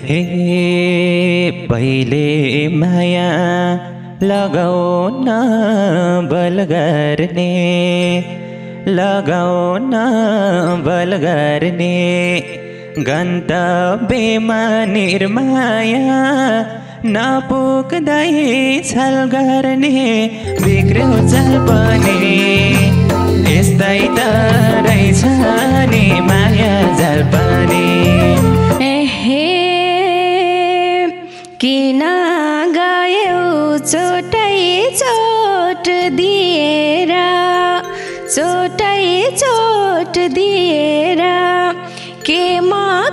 हे पहिले माया लगाउन बल गर्ने लगाउन बल गर्ने गन्तव्यमा निर्माया नपुग्दै छल गर्ने बिग्र्यो चाल पनि यस्तै त रहेछ नि माया जाल पनि एहे किन गयौ चोटै चोट दिएर चोटै चोट दिएर के म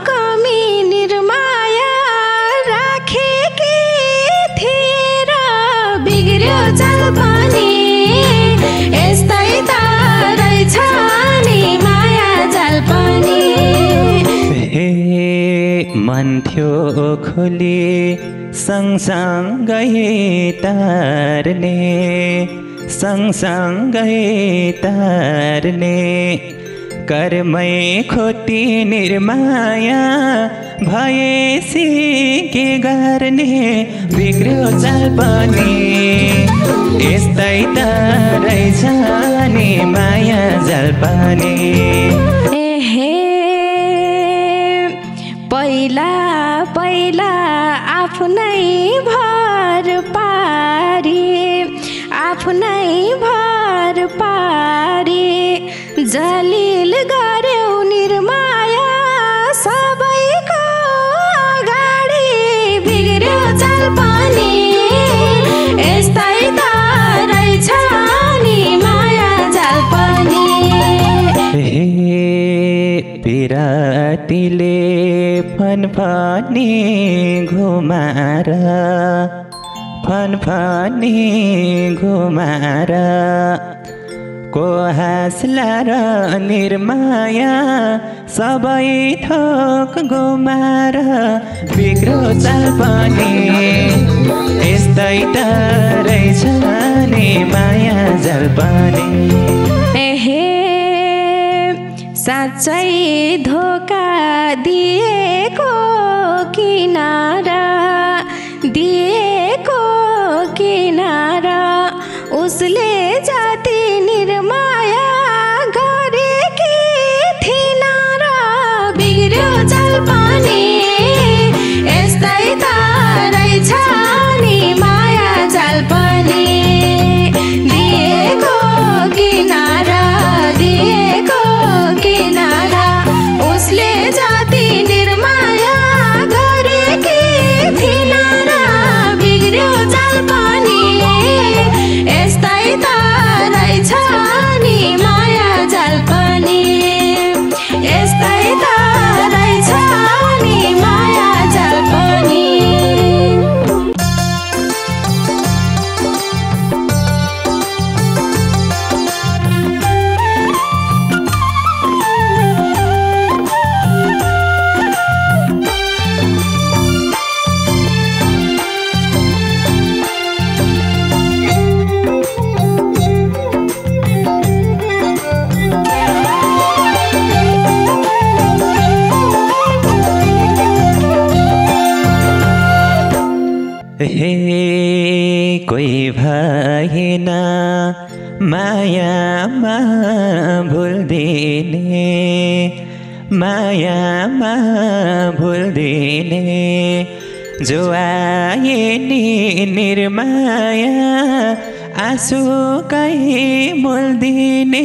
कमी निर्माया राखेकी थिएँ र बिग्र्यो चाल पनि यस्तै त रहेछ नि माया जाल पनि हे मन थियो खोली सँगसँगै तार्ने सँगसँगै तार्ने कर्मै खोटी निर्माया भएसी के गर्ने बिग्र्यो चाल पनि यस्तै त रहेछ नि माया जाल पनि एहे पहिला पहिला आफ्नै भर पारी आफ्नै भर पारी जलिल गर्यौ निर्माया सबैको अगाडि बिग्र्यो चाल पनि यस्तै त रहेछ नि माया जाल पनि हे पिरातीले फनफनी घुमाएर फनफनी घुमाएर को हास्ला र निर्माया सबै थोक गुमाएर बिग्रो चाल पनि यस्तै त रहेछ नि माया जाल पनि एहे साँच्चै धोका दिएको किनारा दिएको किनारा उसले जाति निर्माया गरेकी थिइन र बिग्र्यो चाल पनि यस्तै त रहेछ नि माया जाल पनि दिएको किनारा दिएको किनारा उसले जाति निर्माया गरेकी थिइन र बिग्र्यो चाल पनि यस्तै त रहेछ नि माया जाल पनि यस्तै त रहेछ नि माया जाल पनि हे कोही भएन मायामा भुल्दिने मायामा भुल्दिने जो आए नि निर्माया आँसु कहीँ मोल्दिने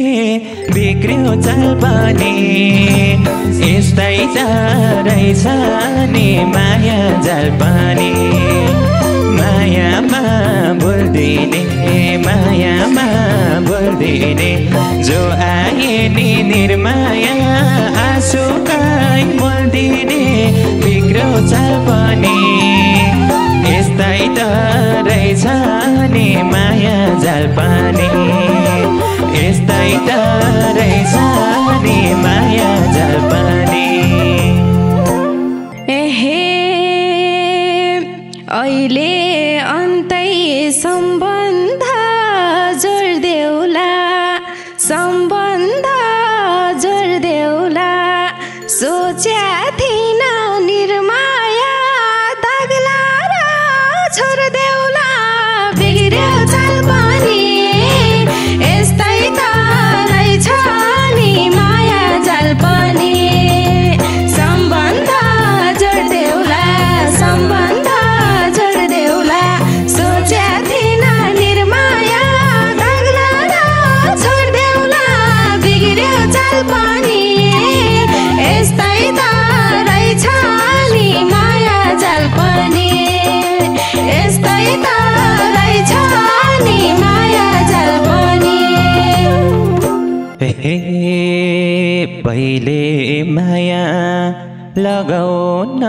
बिग्र्यो चाल पनि यस्तै त रहेछ नि माया जाल पनि मायामा बोल्दिने मायामा बोल्दिने जो आए नि निर्माया आँसु कहीँ मोल्दिने बिग्र्यो चाल पनि यस्तै त रहेछ नि माया जाल पनि यस्तै त रहेछ नि माया जाल पनि एहे अहिले अन्तै सम्बन्ध जोड्देउला सम्बन्ध जोड्देउला सोच्या थिइन निर्माया हे पहिले माया लगाउन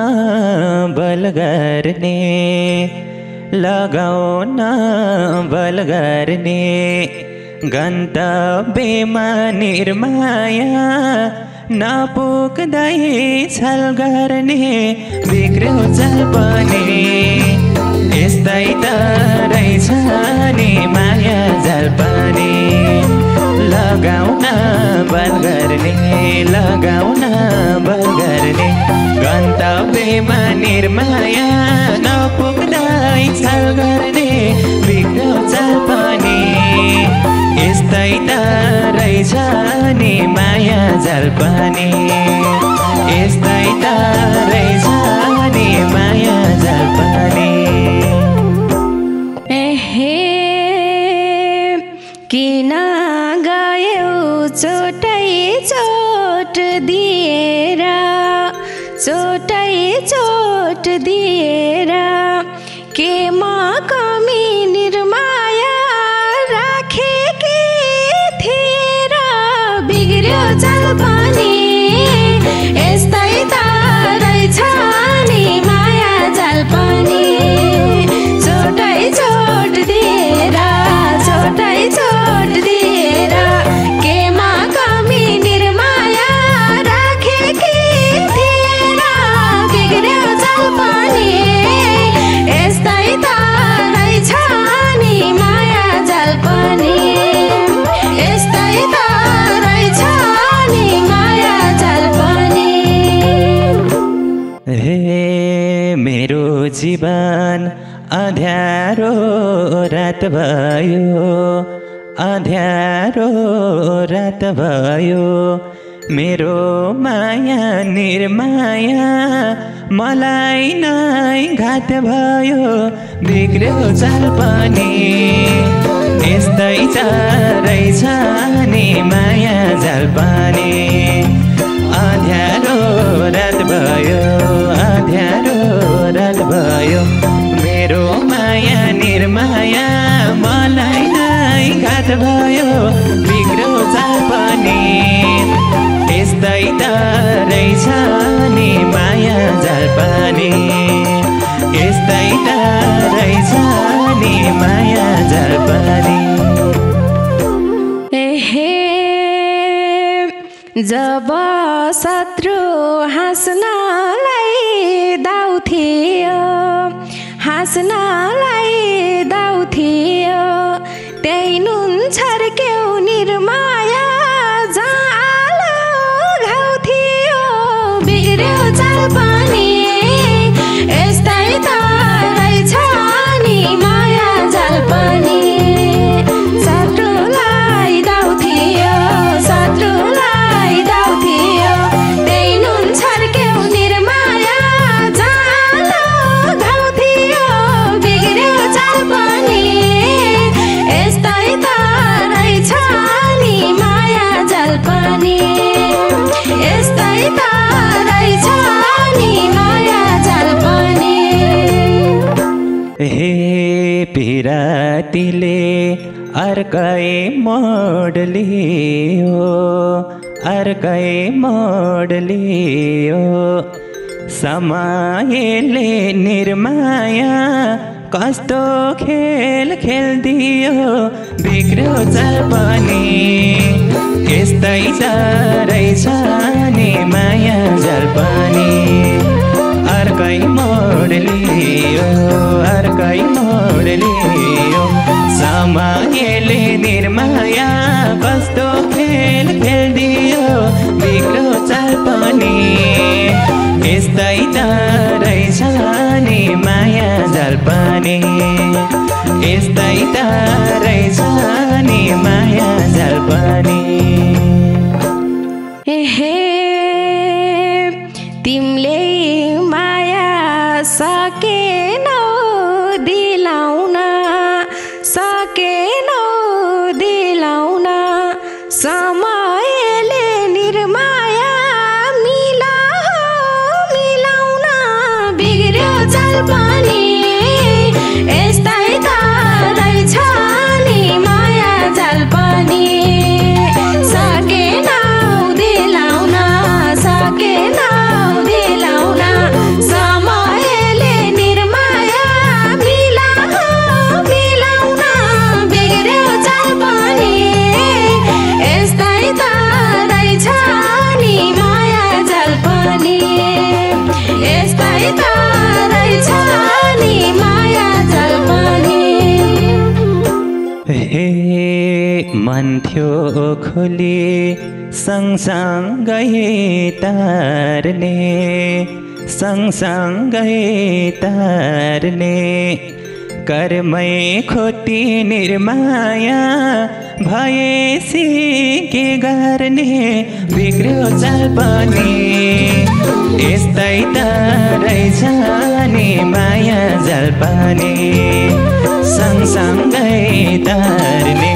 बल गर्ने लगाउन बल गर्ने गन्तव्यमा निर्माया नपुग्दै छल गर्ने बिग्र्यो चल पनि यस्तै त रहेछ नि माया जाल पनि लगाउन बल गर्ने लगाउन बल गर्ने गन्तव्यमा निर्माया नपुग्दै छल गर्ने बिग्र्यो चल पनि यस्तै त रहेछ नि माया जाल पनि यस्तै त रहेछ नि माया जाल पनि किन गयौ चोटै चोट दिएर चोटै चोट दिएर केमा कमी निर्माया राखेकी थिए र बिग्र्यो चाल पनि यस्तै त रहेछ नि माया जाल पनि चोटै चोट दिएर चोटै चोट दिएर केमा कमी निर्माया राखेकी थिए र बिग्र्यो चाल पनि यस्तै त रहेछ नि माया जाल पनि यस्तै त रहेछ नि माया जाल पनि हे मेरो जीवन अँध्यारो रात भयो अँध्यारो रात भयो मेरो माया निर्माया मलाई नै घात भयो बिग्र्यो चाल पनि यस्तै त रहेछ नि माया जाल पनि अँध्यारो रात भयो अँध्यारो रात भयो मेरो माया निर्माया मलाई नै घात भयो बिग्र्यो चाल पनि यस्तै त रहेछ नि माया जाल पनि यस्तै त रहेछ नि माया जाल पनि जब शत्रु हाँस्नलाई दाउ थियो हाँस्नलाई दाउ थियो त्यही नुन छर्क्यौ निर्माया जहाँ घाउ थियो बिग्र्यो चाल पनि यस्तै त रहेछ नि माया जाल पनि शत्रुलाई दाउ थियो शत्रुलाई दाउ थियो त्यही नुन छर्क्यौ निर्माया जहाँ घाउ थियो बिग्र्यो चाल पनि यस्तै त रहेछ नि माया जाल पनि यस्तै त रहेछ नि माया जाल पनि हे पिरातीले अर्कै मोड लियो अर्कै मोड लियो समयले निर्माया कस्तो खेल खेल्दियो बिग्र्यो चाल पनि यस्तै त रहेछ नि माया जाल पनि अर्कै मोड लियो अर्कै मोड लियो समयले निर्माया कस्तो खेल खेल्दियो बिग्र्यो चाल पनि यस्तै त रहेछ नि माया जाल पनि यस्तै त रहेछ नि माया जाल पनि तिमीले माया सकेनौ दिलाउन सकेनौ दिलाउन समयले निर्माया मिलाउन बिग्र्यो चाल पनि यस्तै त रहेछ नि माया जाल पनि रहन्थ्यो खोली सँगसँगै तार्ने सँगसँगै तार्ने कर्मै खोटी निर्माया भएसी के गर्ने बिग्र्यो चाल पनि यस्तै त रहेछ नि माया जाल पनि सँगसँगै तार्ने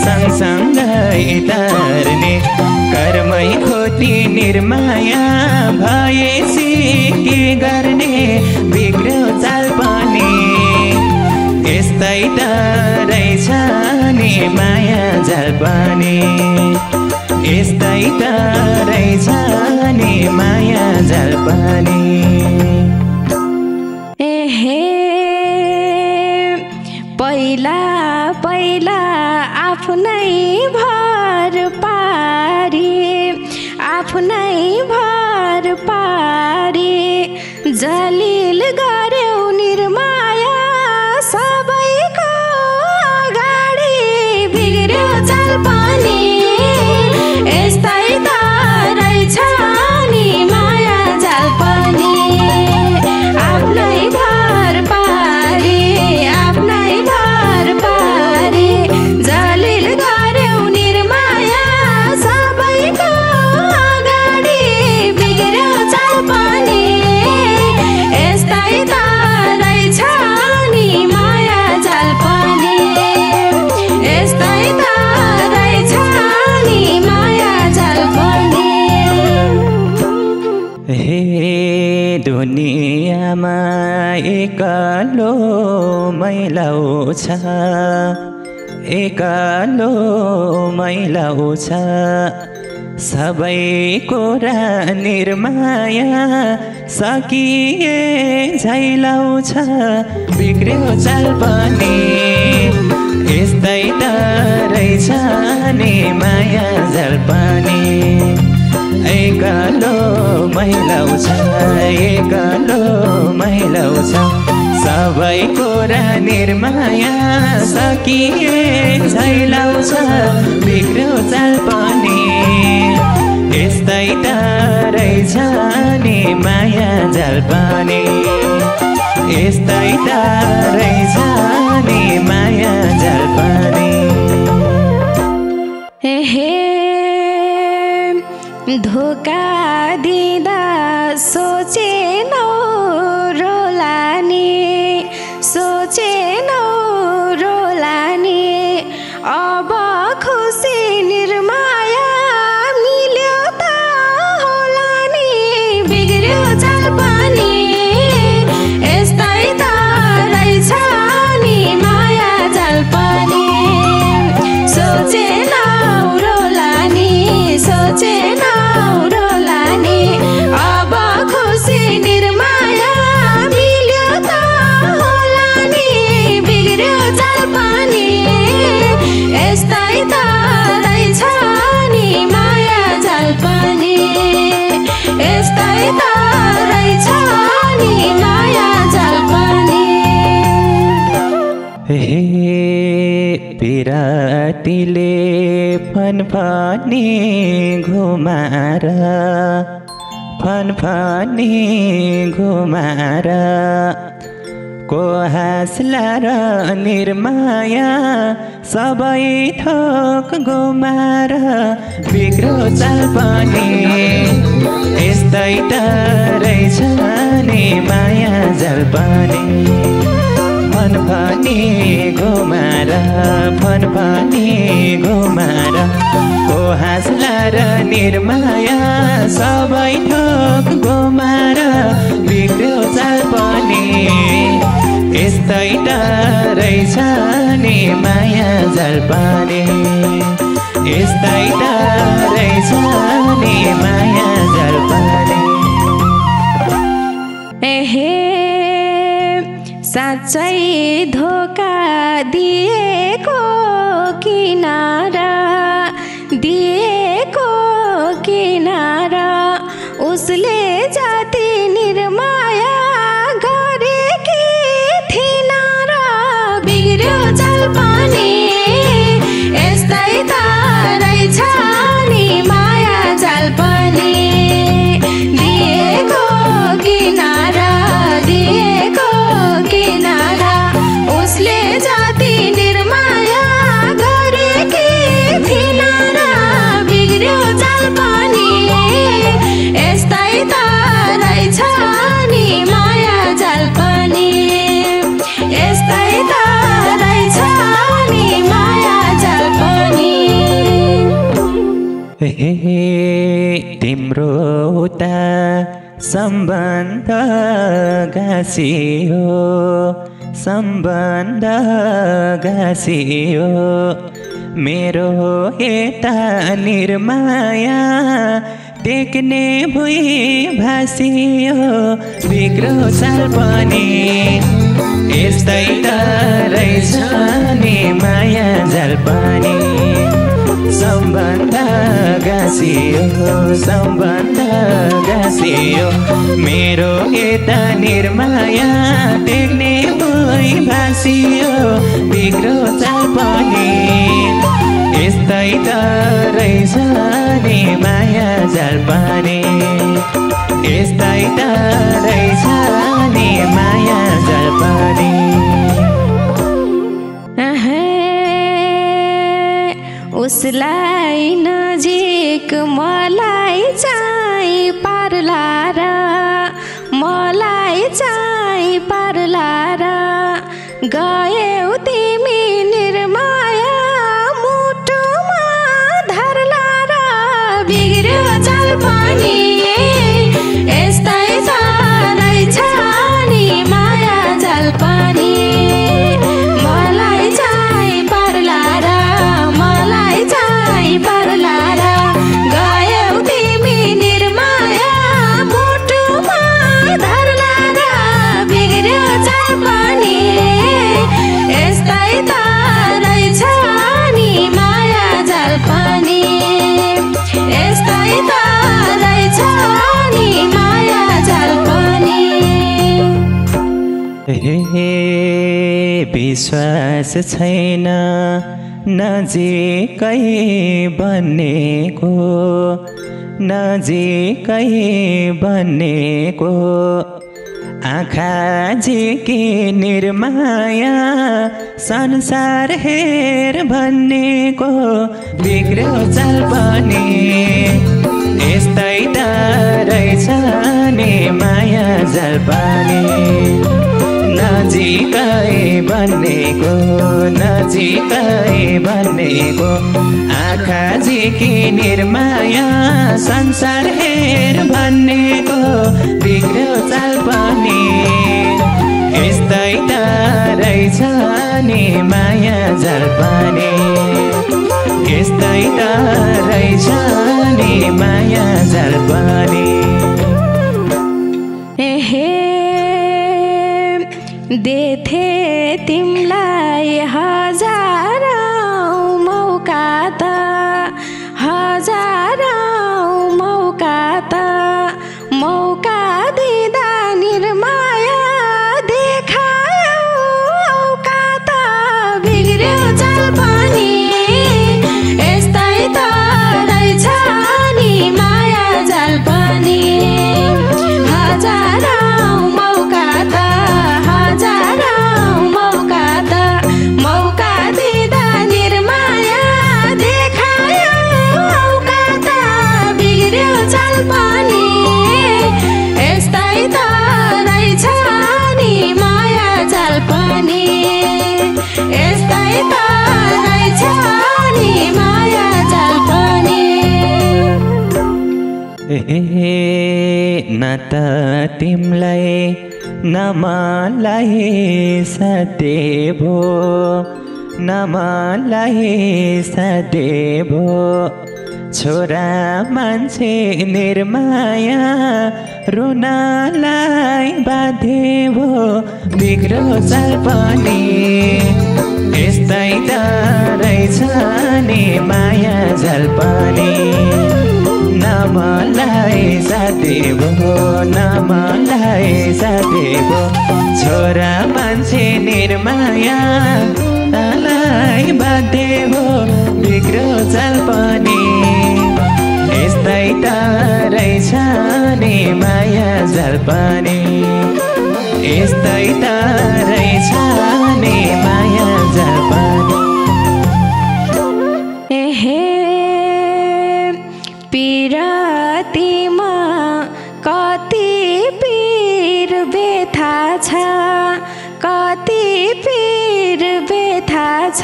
सँगसँगै तार्ने कर्मै खोटी निर्माया भएसी के गर्ने बिग्र्यो चाल पनि यस्तै त रहेछ नि माया जाल पनि यस्तै त रहेछ नि माया जाल पनि पहिला पहिला आफ्नै भर पारी आफ्नै भर पारी जलिल गर्यौ निर्माया सबैको अगाडि बिग्र्यो चाल पनि यस्तै त रहेछ नि माया जाल पनि आफ्नै भर पारी आफ्नै भर पारी जलिल गर्यौ निर्माया सबैको अगाडि बिग्र्यो चाल पनि यस्तै त रहेछ नि माया जाल पनि यस्तै त रहेछ नि माया जाल पनि हे दुनियाँमा एक्लो मैलाउँछ एक्लो मैलाउँछ सबै कुरा निर्माया सकिए झैलाउँछ बिग्र्यो चाल पनि यस्तै त रहेछ नि माया जाल पनि एक्लो मैलाउँछ एक्लो मैलाउँछ सबै कुरा निर्माया सकिए झैलाउँछ बिग्र्यो चाल पनि यस्तै त रहेछ नि माया जाल पनि यस्तै त रहेछ नि माया जाल पनि धोका दिँदा सोचेनौ रोलानी सोचेनौ रोलानी अब खुसी निर्माया मिल्यो त होला नि बिग्र्यो चाल पनि यस्तै त रहेछ नि माया जाल पनि सोचेनौ रोलानी सोचेनौ रोलानी अब खुसी निर्माया मिल्यो त होला नि बिग्र्यो चाल पनि यस्तै त रहेछ नि माया जाल पनि यस्तै त रहेछ नि माया जाल पनि हे पिरातीले फनफनी घुमाएर फनफनी घुमाएर को हास्ला र निर्माया सबै थोक गुमाएर बिग्र्यो चाल पनि यस्तै त रहेछ नि माया जाल पनि फनफनी घुमाएर फनफनी घुमाएर को हास्ला र निर्माया सबै थोक गुमाएर बिग्र्यो चाल पनि यस्तै त रहेछ नि माया जाल पनि यस्तै त रहेछ नि माया जाल पनि साँच्चै धोका दिएको किनारा दिएको किनारा उसले जाति निर्माया गरेकी थिइन र बिग्र्यो चाल पनि यस्तै त तिम्रो उता सम्बन्ध गाँसियो सम्बन्ध गाँसियो मेरो यता निर्माया टेक्ने भुइँ भासियो बिग्रो साल पनि यस्तै त रहेछ नि माया जाल पनि सम्बन्ध गाँसियो सम्बन्ध गाँसियो मेरो यता निर्माया टेक्ने भुइँ भासियो बिग्रो चाल पनि यस्तै त रहेछ नि माया जाल पनि यस्तै त रहेछ नि माया जाल पनि उसलाई नजिक मलाई चाहिँ पार्ला र मलाई चाहिँ पार्ला र गयौ तिमी निर्माया मुटुमा धर्ला र बिग्र्यो चाल पनि यस्तै छ रहेछ नि माया जाल पनि मलाई चाहिँ पार्ला र मलाई चाहिँ पार्ला र गयौ तिमी निर्माया मुटुमा धर्ला र बिग्र्यो चाल पनि यस्तै त रहेछ नि माया जाल पनि यस्तै त रहेछ नि माया जाल पनि विश्वास छैन नजिकै बन्नेको नजिकै बन्नेको आँखा झिकी निर्माया संसार हेर भन्नेको बिग्र्यो चाल पनि यस्तै त रहेछ नि माया जाल पनि नजिकै बन्नेको नजिकै बन्नेको आँखा झिकी निर्माया संसार हेर भन्नेको बिग्र्यो चाल पनि यस्तै त रहेछ नि माया जाल पनि यस्तै त रहेछ नि माया जाल पनि देथे तिमलाई हजारौं मौका त हजारौं मौका त मौका दिँदा निर्माया देखायौ औकात बिग्र्यो चाल पनि यस्तै त रहेछ नि माया जाल पनि हजारौं मौका त हजारौं मौका त मौका दिँदा निर्माया देखायो औकात बिग्र्यो चाल पनि यस्तै त रहेछ नि माया जाल पनि यस्तै त रहेछ नि माया जाल पनि न त तिमलाई न मलाई साथे भो न मलाई साथे भो छोरा मान्छे निर्माया रुनालाई बाधे भो बिग्रो चाल पनि यस्तै त रहेछ नि माया जाल पनि न मलाई साथे भो न मलाई साथे भो छोरा मान्छे निर्माया लाई बाधे भो बिग्रो चाल पनि यस्तै त रहेछ नि माया जाल पनि यस्तै त रहेछ नि माया जाल पनि पिरतीमा कति पीर व्यथा छ कति पीर व्यथा छ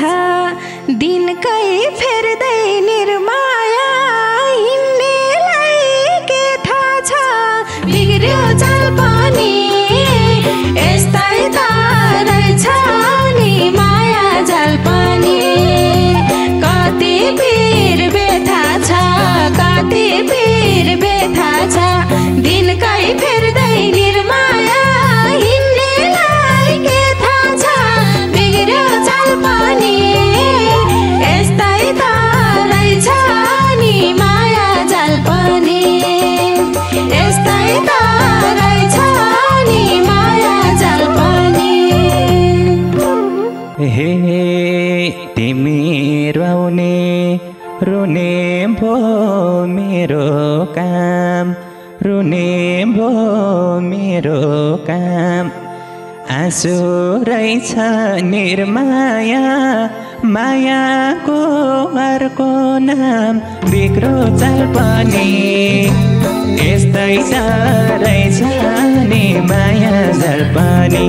दिनकै फेर्दै निर्माया आँसु रहेछ निर्माया मायाको अर्को नाम बिग्रो चाल पनि यस्तै छ रहेछ नि माया जाल पनि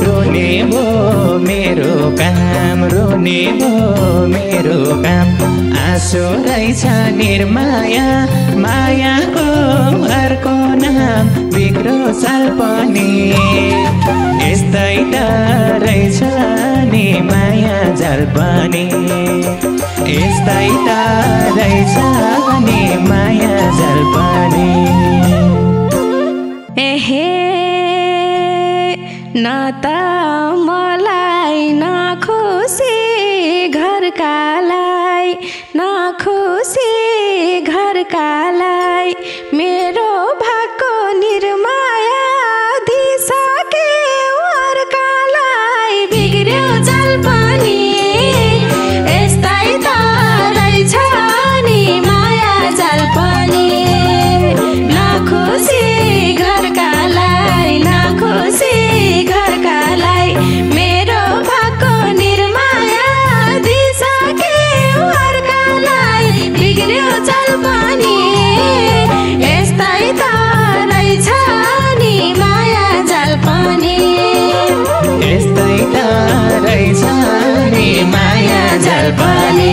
रोने भो मेरो काम रोने भो मेरो काम आँसु रहेछ निर्माया मायाको अर्को नाम बिग्रो चाल पनि यस्तै त रहेछ नि माया जाल पनि यस्तै त रहेछ नि माया जाल पनि एहे न त मलाई न खुसी घरकालाई न खुसी घरकालाई मेरो भागको निर्माया दिसके अर्कालाई बिग्र्यो चाल पनि यस्तै त रहेछ नि माया जाल पनि न खुसी घरकालाई न खुसी घरकालाई मेरो भागको निर्माया दिसके अर्कालाई बिग्र्यो चाल पनि यस्तै त रहेछ नि माया जाल पनि यस्तै त रहेछ नि माया जाल पनि